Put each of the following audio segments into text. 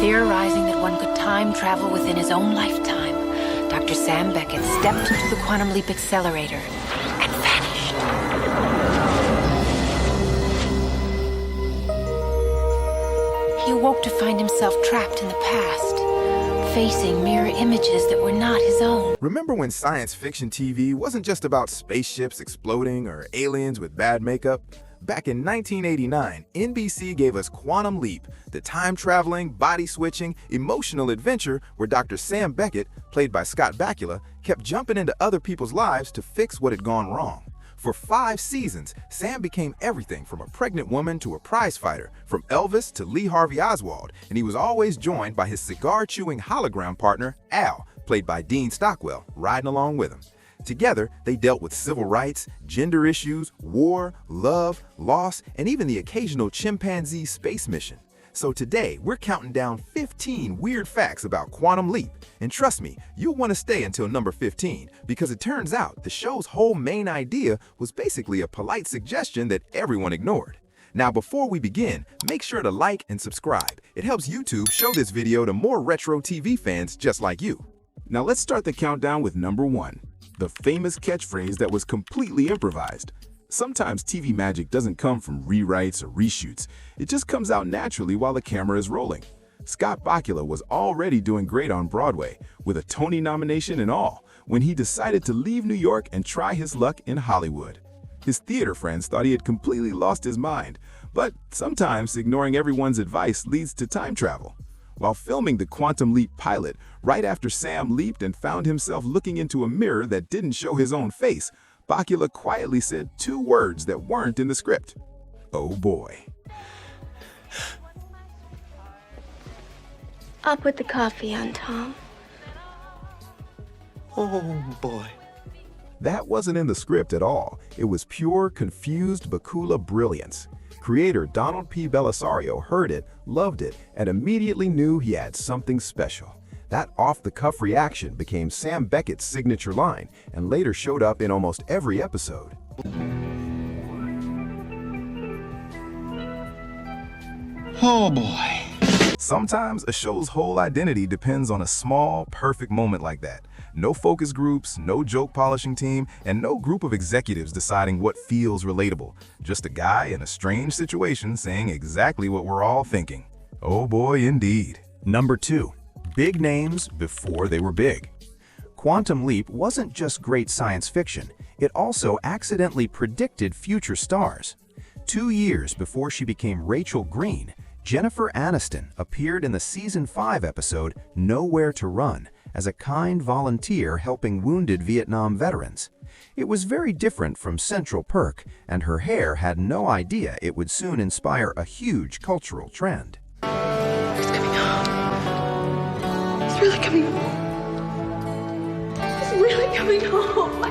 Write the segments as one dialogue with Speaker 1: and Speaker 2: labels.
Speaker 1: Theorizing that one could time travel within his own lifetime, Dr. Sam Beckett stepped into the quantum leap accelerator and vanished. He awoke to find himself trapped in the past, facing mirror images that were not his own.
Speaker 2: Remember when science fiction TV wasn't just about spaceships exploding or aliens with bad makeup? Back in 1989, NBC gave us Quantum Leap, the time-traveling, body-switching, emotional adventure where Dr. Sam Beckett, played by Scott Bakula, kept jumping into other people's lives to fix what had gone wrong. For 5 seasons, Sam became everything from a pregnant woman to a prizefighter, from Elvis to Lee Harvey Oswald, and he was always joined by his cigar-chewing hologram partner, Al, played by Dean Stockwell, riding along with him. Together, they dealt with civil rights, gender issues, war, love, loss, and even the occasional chimpanzee space mission. So today, we're counting down 15 weird facts about Quantum Leap. And trust me, you'll want to stay until number 15, because it turns out the show's whole main idea was basically a polite suggestion that everyone ignored. Now, before we begin, make sure to like and subscribe. It helps YouTube show this video to more retro TV fans just like you. Now let's start the countdown with number 1. The famous catchphrase that was completely improvised. Sometimes TV magic doesn't come from rewrites or reshoots. It just comes out naturally while the camera is rolling. Scott Bakula was already doing great on Broadway, with a Tony nomination and all, when he decided to leave New York and try his luck in Hollywood. His theater friends thought he had completely lost his mind, but sometimes ignoring everyone's advice leads to time travel. While filming the Quantum Leap pilot, right after Sam leaped and found himself looking into a mirror that didn't show his own face, Bakula quietly said 2 words that weren't in the script. Oh boy.
Speaker 3: I'll put the coffee on, Tom.
Speaker 4: Oh boy.
Speaker 2: That wasn't in the script at all. It was pure, confused Bakula brilliance. Creator Donald P. Belisario heard it, loved it, and immediately knew he had something special. That off-the-cuff reaction became Sam Beckett's signature line and later showed up in almost every episode.
Speaker 4: Oh boy.
Speaker 2: Sometimes a show's whole identity depends on a small, perfect moment like that. No focus groups, no joke polishing team, and no group of executives deciding what feels relatable. Just a guy in a strange situation saying exactly what we're all thinking. Oh boy, indeed. Number 2. Big names before they were big. Quantum Leap wasn't just great science fiction, it also accidentally predicted future stars. 2 years before she became Rachel Green, Jennifer Aniston appeared in the Season 5 episode Nowhere to Run as a kind volunteer helping wounded Vietnam veterans. It was very different from Central Perk, and her hair had no idea it would soon inspire a huge cultural trend.
Speaker 3: He's coming home. He's really coming home. He's really coming home.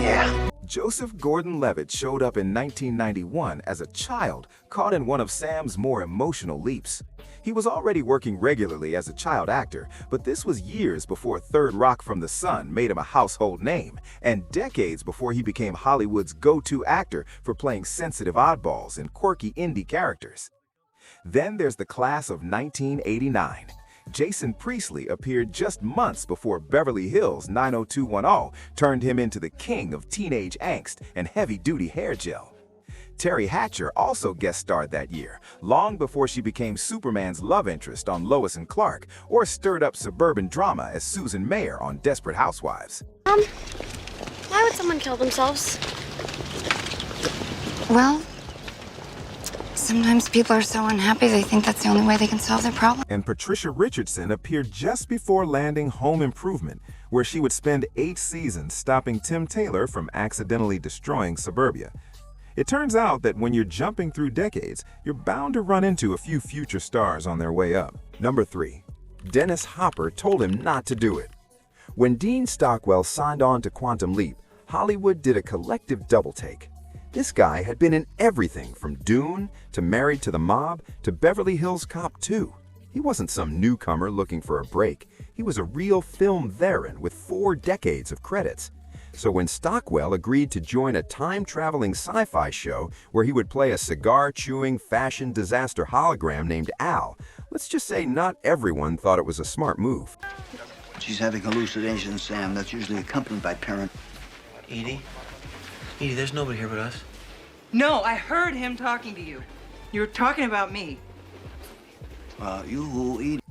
Speaker 2: Yeah. Joseph Gordon-Levitt showed up in 1991 as a child caught in one of Sam's more emotional leaps. He was already working regularly as a child actor, but this was years before Third Rock from the Sun made him a household name, and decades before he became Hollywood's go-to actor for playing sensitive oddballs and quirky indie characters. Then there's the class of 1989. Jason Priestley appeared just months before Beverly Hills 90210 turned him into the king of teenage angst and heavy-duty hair gel. Terry Hatcher also guest starred that year, long before she became Superman's love interest on Lois and Clark or stirred up suburban drama as Susan Mayer on Desperate Housewives.
Speaker 3: Why would someone kill themselves?
Speaker 5: Well, sometimes people are so unhappy they think that's the only way they can solve their problem.
Speaker 2: And Patricia Richardson appeared just before landing Home Improvement, where she would spend 8 seasons stopping Tim Taylor from accidentally destroying suburbia. It turns out that when you're jumping through decades, you're bound to run into a few future stars on their way up. Number 3. Dennis Hopper told him not to do it. When Dean Stockwell signed on to Quantum Leap, Hollywood did a collective double-take. This guy had been in everything from Dune to Married to the Mob to Beverly Hills Cop 2. He wasn't some newcomer looking for a break. He was a real film veteran with 4 decades of credits.
Speaker 6: So when Stockwell agreed to join a time-traveling sci-fi show where he would play a cigar-chewing fashion disaster hologram named Al, let's just say not everyone thought it was a smart move.
Speaker 4: She's having hallucinations, Sam. That's usually accompanied by parent.
Speaker 7: Edie, there's nobody here but us.
Speaker 8: No, I heard him talking to you. You were talking about me.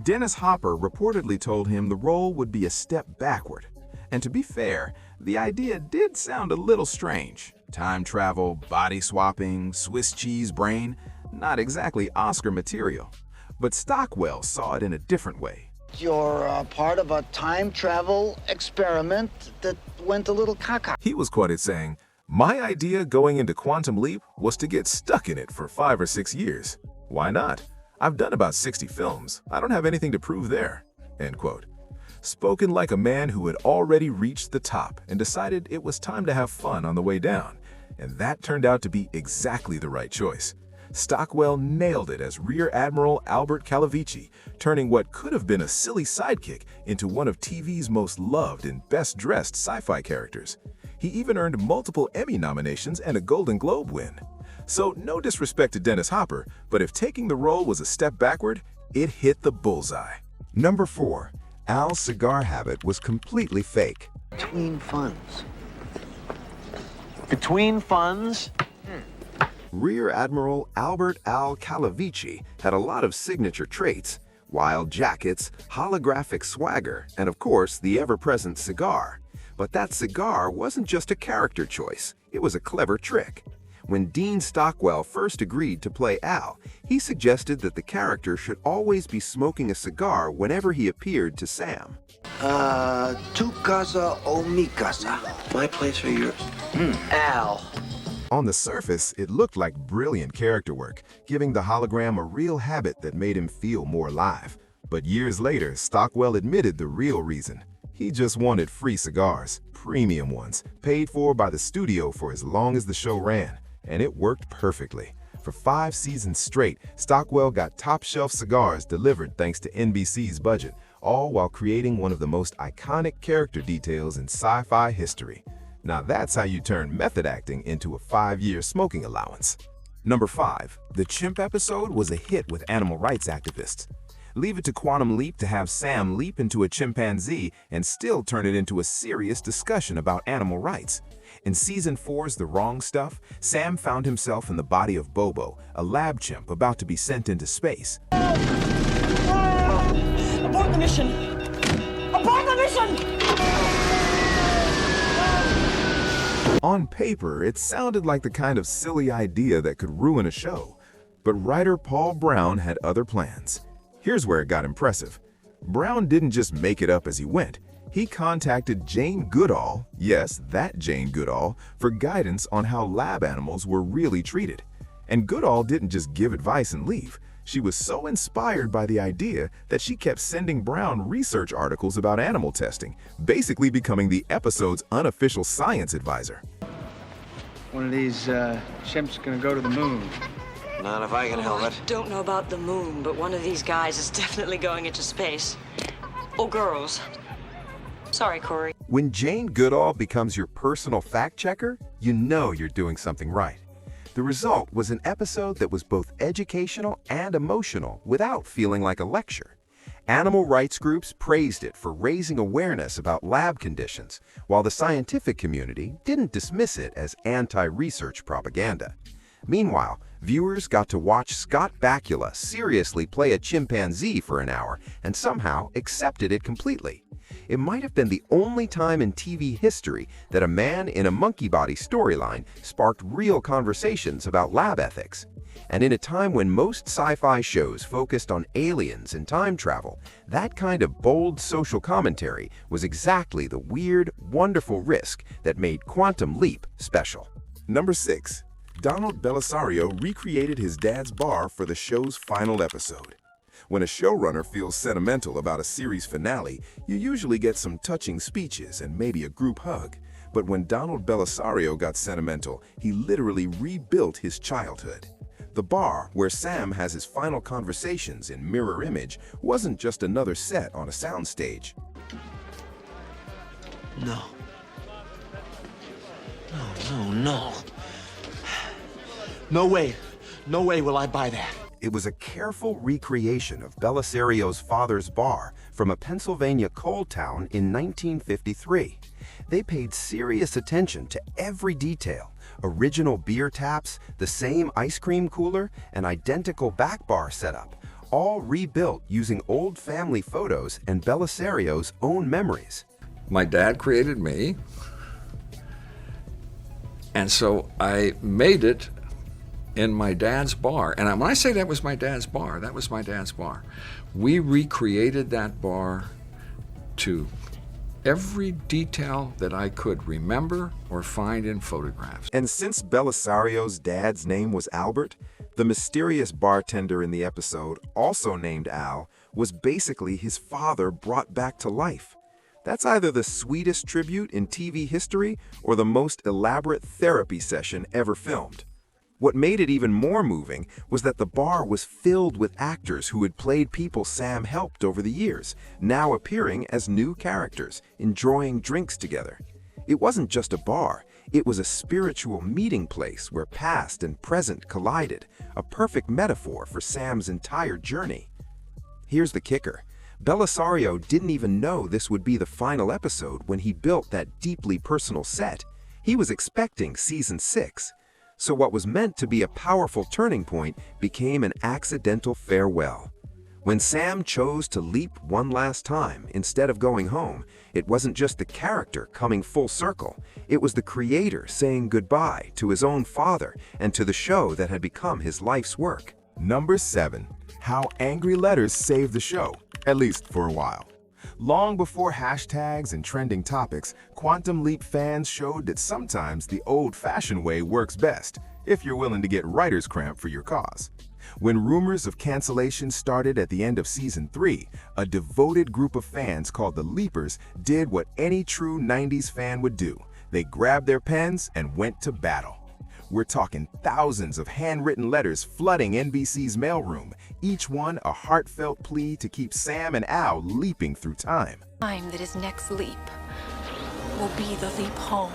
Speaker 2: Dennis Hopper reportedly told him the role would be a step backward. And to be fair, the idea did sound a little strange. Time travel, body swapping, Swiss cheese brain, not exactly Oscar material. But Stockwell saw it in a different way.
Speaker 4: You're part of a time travel experiment that went a little caca.
Speaker 2: He was quoted saying, "My idea going into Quantum Leap was to get stuck in it for 5 or 6 years. Why not? I've done about 60 films. I don't have anything to prove there." End quote. Spoken like a man who had already reached the top and decided it was time to have fun on the way down. And that turned out to be exactly the right choice. Stockwell nailed it as Rear Admiral Albert Calavici, turning what could have been a silly sidekick into one of TV's most loved and best-dressed sci-fi characters. He even earned multiple Emmy nominations and a Golden Globe win. So no disrespect to Dennis Hopper, but if taking the role was a step backward, it hit the bullseye.
Speaker 6: Number 4. Al's cigar habit was completely fake.
Speaker 4: Between funds.
Speaker 7: Between funds?
Speaker 6: Rear Admiral Albert Al Calavici had a lot of signature traits: wild jackets, holographic swagger, and of course the ever-present cigar. But that cigar wasn't just a character choice, it was a clever trick. When Dean Stockwell first agreed to play Al, he suggested that the character should always be smoking a cigar whenever he appeared to Sam.
Speaker 4: Tu casa o mi casa?
Speaker 7: My place or yours?
Speaker 4: Al.
Speaker 2: On the surface, it looked like brilliant character work, giving the hologram a real habit that made him feel more alive. But years later, Stockwell admitted the real reason. He just wanted free cigars, premium ones, paid for by the studio for as long as the show ran. And it worked perfectly. For 5 seasons straight, Stockwell got top-shelf cigars delivered thanks to NBC's budget, all while creating one of the most iconic character details in sci-fi history. Now that's how you turn method acting into a 5-year smoking allowance. Number 5. The chimp episode was a hit with animal rights activists. Leave it to Quantum Leap to have Sam leap into a chimpanzee and still turn it into a serious discussion about animal rights. In Season 4's The Wrong Stuff, Sam found himself in the body of Bobo, a lab chimp about to be sent into space.
Speaker 8: Abort the mission! Abort the mission!
Speaker 2: On paper, it sounded like the kind of silly idea that could ruin a show. But writer Paul Brown had other plans. Here's where it got impressive. Brown didn't just make it up as he went. He contacted Jane Goodall, yes, that Jane Goodall, for guidance on how lab animals were really treated. And Goodall didn't just give advice and leave. She was so inspired by the idea that she kept sending Brown research articles about animal testing, basically becoming the episode's unofficial science advisor.
Speaker 9: One of these chimps gonna go to the moon.
Speaker 7: Not if I can help it.
Speaker 8: Don't know about the moon, but one of these guys is definitely going into space. Or girls. Sorry, Corey.
Speaker 6: When Jane Goodall becomes your personal fact-checker, you know you're doing something right. The result was an episode that was both educational and emotional without feeling like a lecture. Animal rights groups praised it for raising awareness about lab conditions, while the scientific community didn't dismiss it as anti-research propaganda. Meanwhile, viewers got to watch Scott Bakula seriously play a chimpanzee for an hour and somehow accepted it completely. It might have been the only time in TV history that a man in a monkey body storyline sparked real conversations about lab ethics. And in a time when most sci-fi shows focused on aliens and time travel, that kind of bold social commentary was exactly the weird, wonderful risk that made Quantum Leap special.
Speaker 2: Number 6. Donald Belisario recreated his dad's bar for the show's final episode. When a showrunner feels sentimental about a series finale, you usually get some touching speeches and maybe a group hug. But when Donald Belisario got sentimental, he literally rebuilt his childhood. The bar, where Sam has his final conversations in mirror image, wasn't just another set on a soundstage.
Speaker 7: No. Oh, no. No way. No way will I buy that.
Speaker 6: It was a careful recreation of Bellisario's father's bar from a Pennsylvania coal town in 1953. They paid serious attention to every detail: original beer taps, the same ice cream cooler, an identical back bar setup, all rebuilt using old family photos and Bellisario's own memories.
Speaker 10: My dad created me, and so I made it in my dad's bar. And when I say that was my dad's bar, that was my dad's bar. We recreated that bar to every detail that I could remember or find in photographs.
Speaker 2: And since Bellisario's dad's name was Albert, the mysterious bartender in the episode, also named Al, was basically his father brought back to life. That's either the sweetest tribute in TV history or the most elaborate therapy session ever filmed. What made it even more moving was that the bar was filled with actors who had played people Sam helped over the years, now appearing as new characters, enjoying drinks together. It wasn't just a bar, it was a spiritual meeting place where past and present collided, a perfect metaphor for Sam's entire journey. Here's the kicker. Bellisario didn't even know this would be the final episode when he built that deeply personal set. He was expecting season 6. So what was meant to be a powerful turning point became an accidental farewell. When Sam chose to leap one last time instead of going home, it wasn't just the character coming full circle. It was the creator saying goodbye to his own father and to the show that had become his life's work. Number 7. How angry letters saved the show, at least for a while. Long before hashtags and trending topics, Quantum Leap fans showed that sometimes the old-fashioned way works best, if you're willing to get writer's cramp for your cause. When rumors of cancellation started at the end of Season 3, a devoted group of fans called the Leapers did what any true 90s fan would do. They grabbed their pens and went to battle. We're talking thousands of handwritten letters flooding NBC's mailroom, each one a heartfelt plea to keep Sam and Al leaping through time.
Speaker 1: Time that his next leap will be the leap home.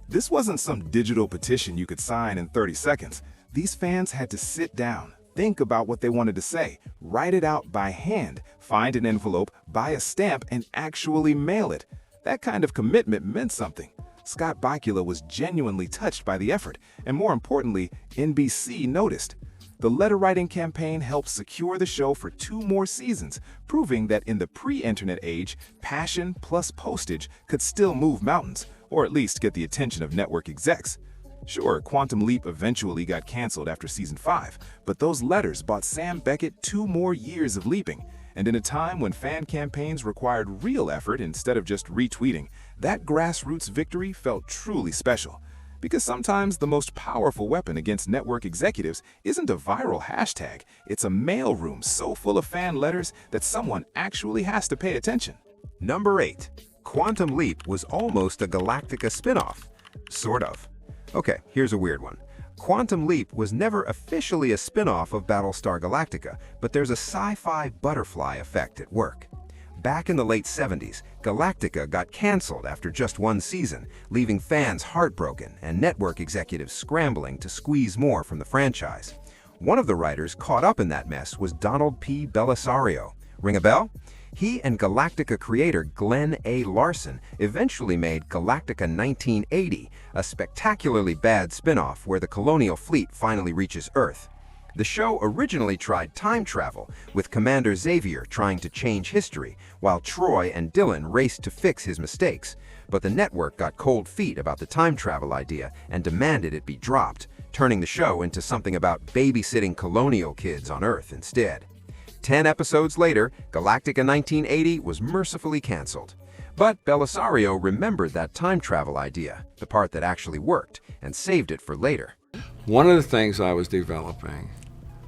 Speaker 2: This wasn't some digital petition you could sign in 30 seconds. These fans had to sit down, think about what they wanted to say, write it out by hand, find an envelope, buy a stamp, and actually mail it. That kind of commitment meant something. Scott Bakula was genuinely touched by the effort, and more importantly, NBC noticed. The letter-writing campaign helped secure the show for 2 more seasons, proving that in the pre-internet age, passion plus postage could still move mountains, or at least get the attention of network execs. Sure, Quantum Leap eventually got canceled after Season 5, but those letters bought Sam Beckett 2 more years of leaping. And in a time when fan campaigns required real effort instead of just retweeting, that grassroots victory felt truly special. Because sometimes the most powerful weapon against network executives isn't a viral hashtag, it's a mailroom so full of fan letters that someone actually has to pay attention.
Speaker 6: Number 8. Quantum Leap was almost a Galactica spinoff. Sort of. Okay, here's a weird one. Quantum Leap was never officially a spin-off of Battlestar Galactica, but there's a sci-fi butterfly effect at work. Back in the late 70s, Galactica got canceled after just 1 season, leaving fans heartbroken and network executives scrambling to squeeze more from the franchise. One of the writers caught up in that mess was Donald P. Bellisario. Ring a bell? He and Galactica creator Glenn A. Larson eventually made Galactica 1980, a spectacularly bad spin-off where the colonial fleet finally reaches Earth. The show originally tried time travel, with Commander Xavier trying to change history, while Troy and Dylan raced to fix his mistakes. But the network got cold feet about the time travel idea and demanded it be dropped, turning the show into something about babysitting colonial kids on Earth instead. 10 episodes later, Galactica 1980 was mercifully canceled. But Bellisario remembered that time travel idea, the part that actually worked, and saved it for later.
Speaker 10: One of the things I was developing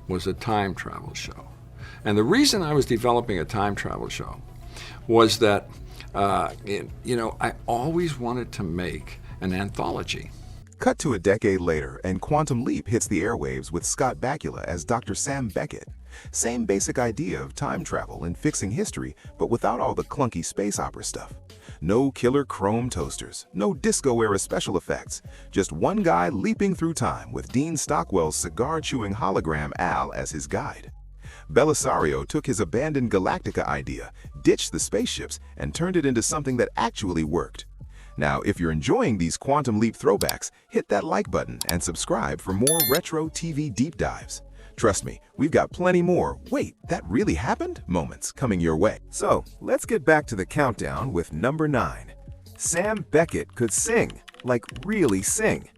Speaker 10: was a time travel show. And the reason I was developing a time travel show was that, I always wanted to make an anthology.
Speaker 2: Cut to a decade later, and Quantum Leap hits the airwaves with Scott Bakula as Dr. Sam Beckett. Same basic idea of time travel and fixing history, but without all the clunky space opera stuff. No killer chrome toasters, no disco-era special effects, just one guy leaping through time with Dean Stockwell's cigar-chewing hologram Al as his guide. Belisario took his abandoned Galactica idea, ditched the spaceships, and turned it into something that actually worked. Now, if you're enjoying these Quantum Leap throwbacks, hit that like button and subscribe for more retro TV deep dives. Trust me, we've got plenty more "wait, that really happened?" moments coming your way. So, let's get back to the countdown with number 9. Sam Beckett could sing, like really sing.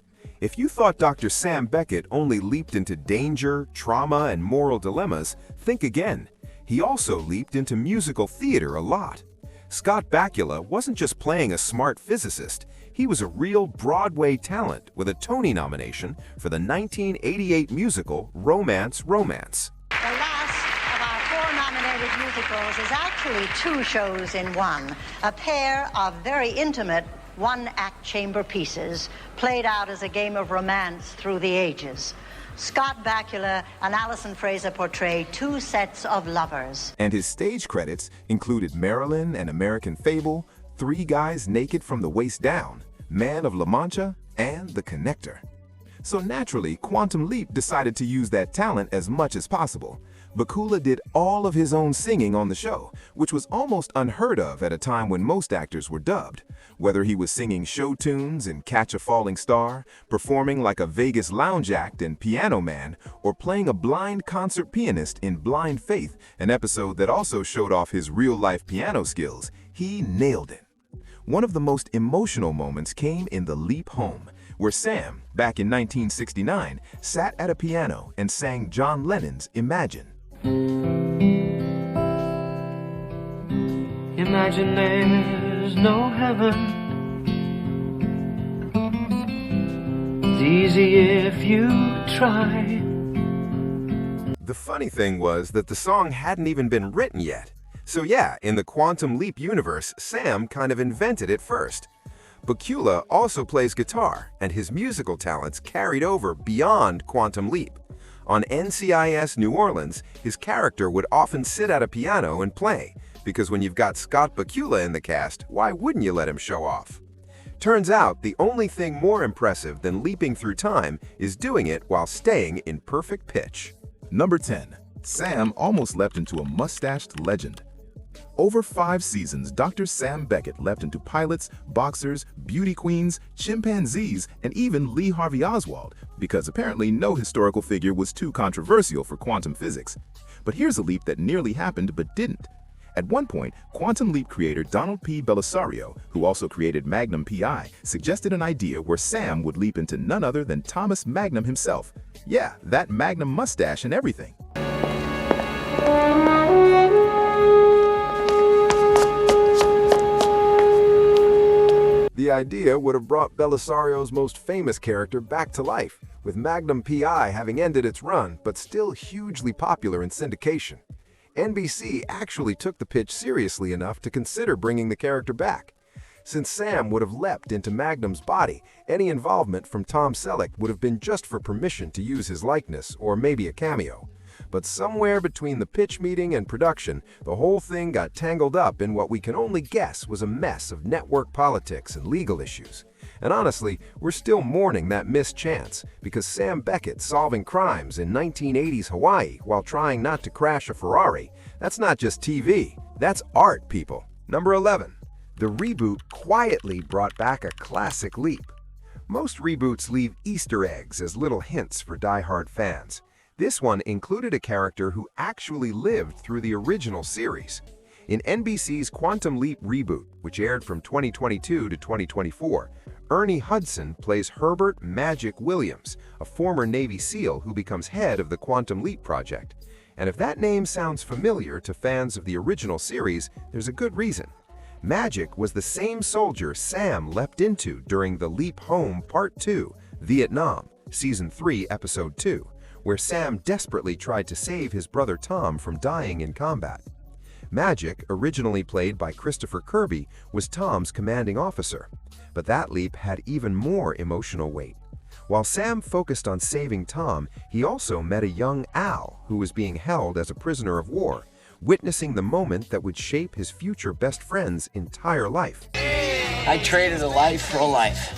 Speaker 2: If you thought Dr. Sam Beckett only leaped into danger, trauma, and moral dilemmas, think again. He also leaped into musical theater a lot. Scott Bakula wasn't just playing a smart physicist, he was a real Broadway talent with a Tony nomination for the 1988 musical Romance, Romance.
Speaker 11: The last of our 4 nominated musicals is actually 2 shows in one, a pair of very intimate one-act chamber pieces played out as a game of romance through the ages. Scott Bakula and Alison Fraser portray 2 sets of lovers.
Speaker 2: And his stage credits included Marilyn and American Fable, 3 Guys Naked from the Waist Down, Man of La Mancha, and The Connector. So naturally, Quantum Leap decided to use that talent as much as possible. Bakula did all of his own singing on the show, which was almost unheard of at a time when most actors were dubbed. Whether he was singing show tunes in Catch a Falling Star, performing like a Vegas lounge act in Piano Man, or playing a blind concert pianist in Blind Faith, an episode that also showed off his real-life piano skills, he nailed it. One of the most emotional moments came in The Leap Home, where Sam, back in 1969, sat at a piano and sang John Lennon's Imagine.
Speaker 12: Imagine there's no heaven. It's easy if you try.
Speaker 2: The funny thing was that the song hadn't even been written yet. So yeah, in the Quantum Leap universe, Sam kind of invented it first. Bakula also plays guitar, and his musical talents carried over beyond Quantum Leap. On NCIS New Orleans, his character would often sit at a piano and play, because when you've got Scott Bakula in the cast, why wouldn't you let him show off? Turns out, the only thing more impressive than leaping through time is doing it while staying in perfect pitch. Number 10. Sam almost leapt into a mustached legend. Over 5 seasons, Dr. Sam Beckett leapt into pilots, boxers, beauty queens, chimpanzees, and even Lee Harvey Oswald, because apparently no historical figure was too controversial for quantum physics. But here's a leap that nearly happened but didn't. At one point, Quantum Leap creator Donald P. Belisario, who also created Magnum P.I., suggested an idea where Sam would leap into none other than Thomas Magnum himself. Yeah, that Magnum mustache and everything. The idea would have brought Belisario's most famous character back to life, with Magnum P.I. having ended its run but still hugely popular in syndication. NBC actually took the pitch seriously enough to consider bringing the character back. Since Sam would have leapt into Magnum's body, any involvement from Tom Selleck would have been just for permission to use his likeness or maybe a cameo. But somewhere between the pitch meeting and production, the whole thing got tangled up in what we can only guess was a mess of network politics and legal issues. And honestly, we're still mourning that missed chance, because Sam Beckett solving crimes in 1980s Hawaii while trying not to crash a Ferrari, that's not just TV, that's art, people. Number 11. The reboot quietly brought back a classic leap. Most reboots leave Easter eggs as little hints for die-hard fans. This one included a character who actually lived through the original series. In NBC's Quantum Leap reboot, which aired from 2022 to 2024, Ernie Hudson plays Herbert Magic Williams, a former Navy SEAL who becomes head of the Quantum Leap project. And if that name sounds familiar to fans of the original series, there's a good reason. Magic was the same soldier Sam leapt into during the Leap Home Part 2, Vietnam, Season 3, Episode 2, where Sam desperately tried to save his brother Tom from dying in combat. Magic, originally played by Christopher Kirby, was Tom's commanding officer. But that leap had even more emotional weight.
Speaker 6: While Sam focused on saving Tom, he also met a young Al who was being held as a prisoner of war, witnessing the moment that would shape his future best friend's entire life.
Speaker 7: I traded a life for a life.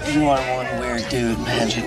Speaker 7: You are one weird dude, Magic.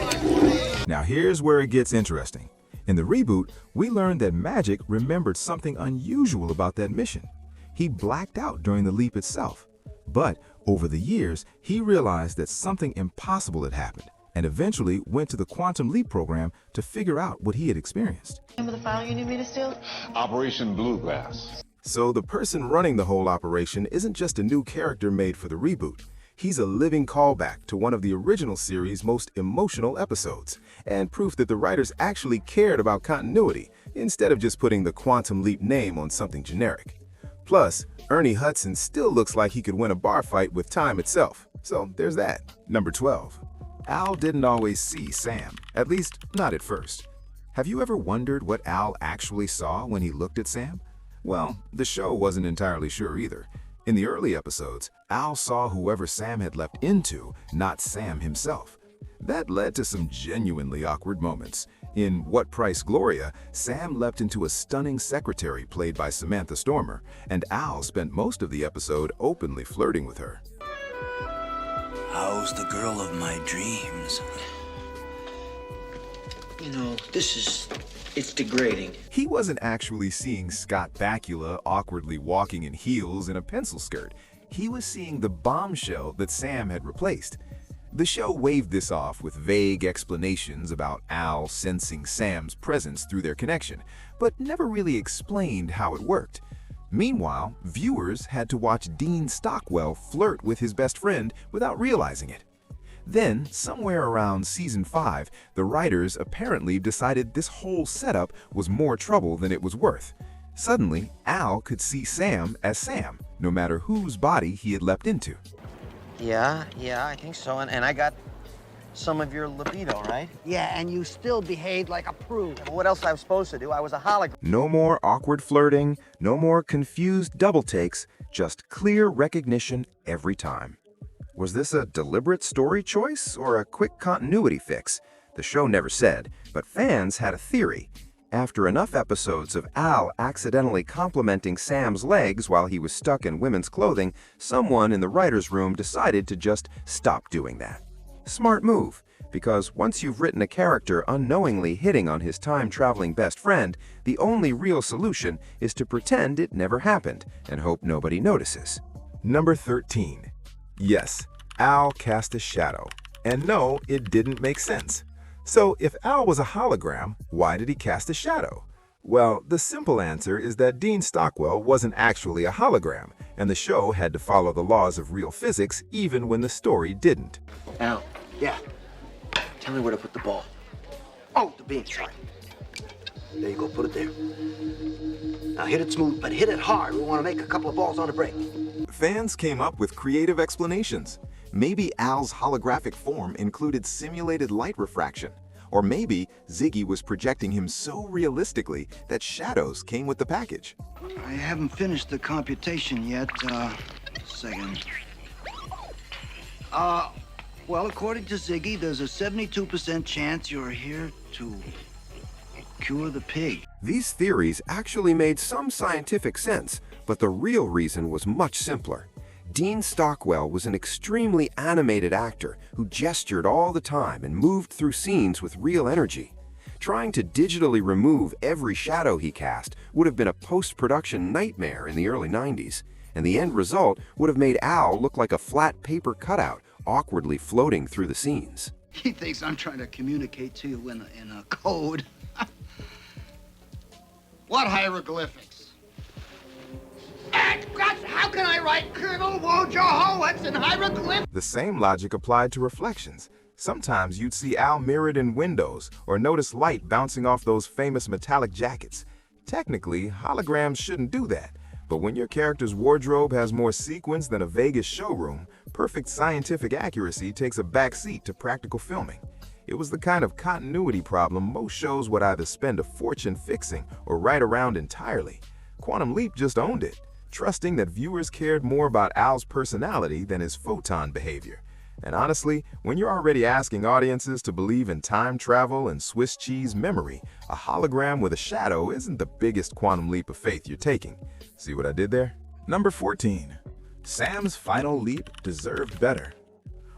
Speaker 2: Now here's where it gets interesting. In the reboot, we learned that Magic remembered something unusual about that mission. He blacked out during the leap itself. But over the years, he realized that something impossible had happened and eventually went to the Quantum Leap program to figure out what he had experienced.
Speaker 13: Remember the file you need me to steal?
Speaker 2: Operation Bluegrass. So the person running the whole operation isn't just a new character made for the reboot. He's a living callback to one of the original series' most emotional episodes, and proof that the writers actually cared about continuity instead of just putting the Quantum Leap name on something generic. Plus, Ernie Hudson still looks like he could win a bar fight with time itself, so there's that. Number 12. Al didn't always see Sam, at least not at first. Have you ever wondered what Al actually saw when he looked at Sam? Well, the show wasn't entirely sure either. In the early episodes, Al saw whoever Sam had leapt into, not Sam himself. That led to some genuinely awkward moments. In What Price Gloria, Sam leapt into a stunning secretary played by Samantha Stormer, and Al spent most of the episode openly flirting with her.
Speaker 7: How's the girl of my dreams? You know, it's degrading.
Speaker 2: He wasn't actually seeing Scott Bakula awkwardly walking in heels and a pencil skirt. He was seeing the bombshell that Sam had replaced. The show waved this off with vague explanations about Al sensing Sam's presence through their connection, but never really explained how it worked. Meanwhile, viewers had to watch Dean Stockwell flirt with his best friend without realizing it. Then, somewhere around season 5, the writers apparently decided this whole setup was more trouble than it was worth. Suddenly, Al could see Sam as Sam, no matter whose body he had leapt into.
Speaker 7: Yeah, I think so. And I got some of your libido, right?
Speaker 4: Yeah, and you still behaved like a prude.
Speaker 7: Well, what else I was supposed to do? I was a hologram.
Speaker 6: No more awkward flirting, no more confused double takes, just clear recognition every time. Was this a deliberate story choice or a quick continuity fix? The show never said, but fans had a theory. After enough episodes of Al accidentally complimenting Sam's legs while he was stuck in women's clothing, someone in the writer's room decided to just stop doing that. Smart move, because once you've written a character unknowingly hitting on his time-traveling best friend, the only real solution is to pretend it never happened and hope nobody notices.
Speaker 2: Number 13. Yes, Al cast a shadow. And no, it didn't make sense. So if Al was a hologram, why did he cast a shadow? Well, the simple answer is that Dean Stockwell wasn't actually a hologram, and the show had to follow the laws of real physics even when the story didn't.
Speaker 7: Al.
Speaker 4: Yeah.
Speaker 7: Tell me where to put the ball.
Speaker 4: Oh, the beam, sorry. There you go, put it there. Now hit it smooth, but hit it hard. We want to make a couple of balls on the break.
Speaker 2: Fans came up with creative explanations. Maybe Al's holographic form included simulated light refraction. Or maybe Ziggy was projecting him so realistically that shadows came with the package.
Speaker 4: I haven't finished the computation yet. Second. Well, according to Ziggy, there's a 72% chance you're here to cure the pig.
Speaker 6: These theories actually made some scientific sense, but the real reason was much simpler. Dean Stockwell was an extremely animated actor who gestured all the time and moved through scenes with real energy. Trying to digitally remove every shadow he cast would have been a post-production nightmare in the early 90s, and the end result would have made Al look like a flat paper cutout, awkwardly floating through the scenes.
Speaker 4: He thinks I'm trying to communicate to you in a code. What hieroglyphics? How can I write Colonel Wojciechowicz in hieroglyphics?
Speaker 2: The same logic applied to reflections. Sometimes you'd see Al mirrored in windows or notice light bouncing off those famous metallic jackets. Technically, holograms shouldn't do that, but when your character's wardrobe has more sequins than a Vegas showroom, perfect scientific accuracy takes a backseat to practical filming. It was the kind of continuity problem most shows would either spend a fortune fixing or write around entirely. Quantum Leap just owned it. trusting that viewers cared more about Al's personality than his photon behavior. And honestly, when you're already asking audiences to believe in time travel and Swiss cheese memory, a hologram with a shadow isn't the biggest quantum leap of faith you're taking. See what I did there? Number 14. Sam's final leap deserved better.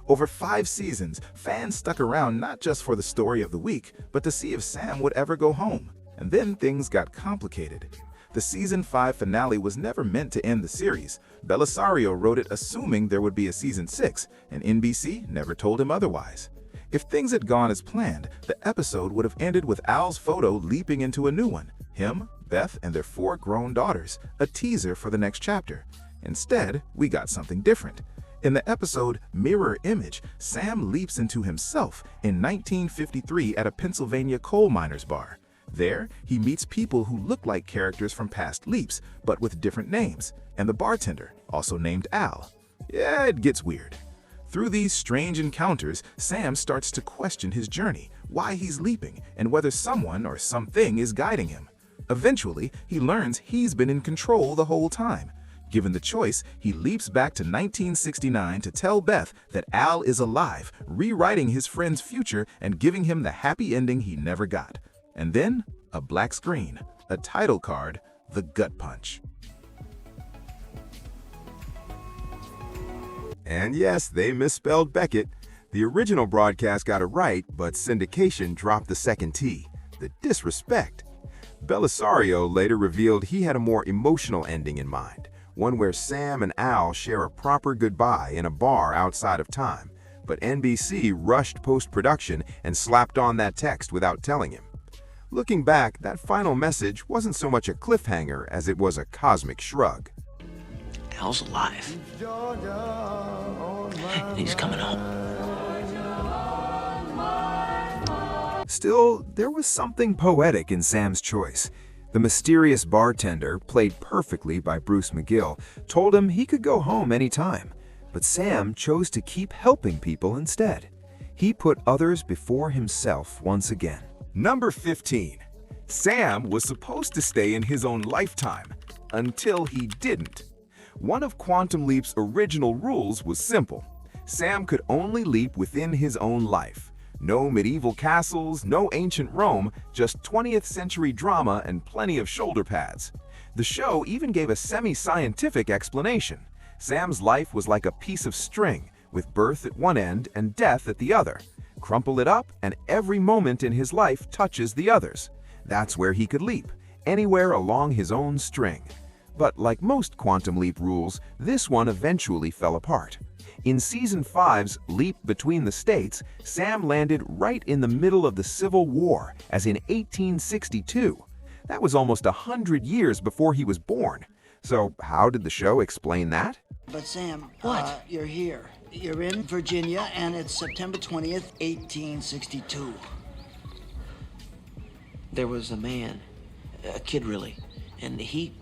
Speaker 2: Over 5 seasons, fans stuck around not just for the story of the week, but to see if Sam would ever go home. And then things got complicated. The season 5 finale was never meant to end the series. Belisario wrote it assuming there would be a season 6, and NBC never told him otherwise. If things had gone as planned, the episode would have ended with Al's photo leaping into a new one. Him, Beth, and their 4 grown daughters, a teaser for the next chapter. Instead, we got something different. In the episode Mirror Image, Sam leaps into himself in 1953 at a Pennsylvania coal miners' bar. There, he meets people who look like characters from past leaps, but with different names, and the bartender, also named Al. Yeah, it gets weird. Through these strange encounters, Sam starts to question his journey, why he's leaping, and whether someone or something is guiding him. Eventually, he learns he's been in control the whole time. Given the choice, he leaps back to 1969 to tell Beth that Al is alive, rewriting his friend's future and giving him the happy ending he never got. And then, a black screen, a title card, the gut punch. And yes, they misspelled Beckett. The original broadcast got it right, but syndication dropped the second T. The disrespect. Belisario later revealed he had a more emotional ending in mind, one where Sam and Al share a proper goodbye in a bar outside of time. But NBC rushed post-production and slapped on that text without telling him. Looking back, that final message wasn't so much a cliffhanger as it was a cosmic shrug.
Speaker 13: Al's alive. And he's coming home.
Speaker 6: Still, there was something poetic in Sam's choice. The mysterious bartender, played perfectly by Bruce McGill, told him he could go home anytime. But Sam chose to keep helping people instead. He put others before himself once again.
Speaker 2: Number 15. Sam was supposed to stay in his own lifetime, until he didn't. One of Quantum Leap's original rules was simple. Sam could only leap within his own life. No medieval castles, no ancient Rome, just 20th century drama and plenty of shoulder pads. The show even gave a semi-scientific explanation. Sam's life was like a piece of string, with birth at one end and death at the other. Crumple it up, and every moment in his life touches the others. That's where he could leap, anywhere along his own string. But like most Quantum Leap rules, this one eventually fell apart. In Season 5's Leap Between the States, Sam landed right in the middle of the Civil War, as in 1862. That was almost 100 years before he was born. So how did the show explain that?
Speaker 14: But Sam, you're here. You're in Virginia, and it's September 20th, 1862.
Speaker 13: There was a man, a kid really, and he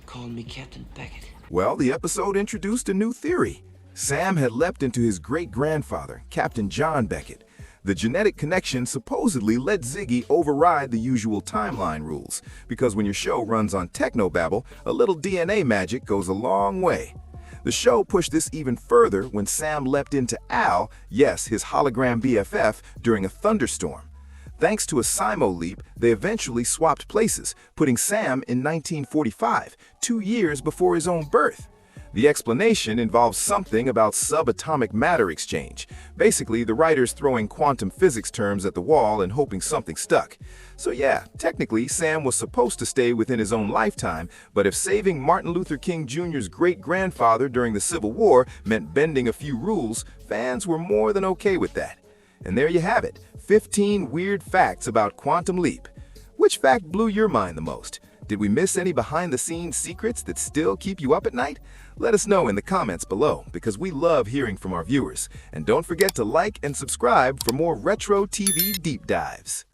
Speaker 13: called me Captain Beckett.
Speaker 2: Well, the episode introduced a new theory. Sam had leapt into his great-grandfather, Captain John Beckett. The genetic connection supposedly let Ziggy override the usual timeline rules, because when your show runs on technobabble, a little DNA magic goes a long way. The show pushed this even further when Sam leapt into Al, yes, his hologram BFF, during a thunderstorm. Thanks to a Simo leap, they eventually swapped places, putting Sam in 1945, 2 years before his own birth. The explanation involves something about subatomic matter exchange. Basically, the writers throwing quantum physics terms at the wall and hoping something stuck. So yeah, technically, Sam was supposed to stay within his own lifetime, but if saving Martin Luther King Jr.'s great-grandfather during the Civil War meant bending a few rules, fans were more than okay with that. And there you have it, 15 weird facts about Quantum Leap. Which fact blew your mind the most? Did we miss any behind-the-scenes secrets that still keep you up at night? Let us know in the comments below, because we love hearing from our viewers. And don't forget to like and subscribe for more retro TV deep dives.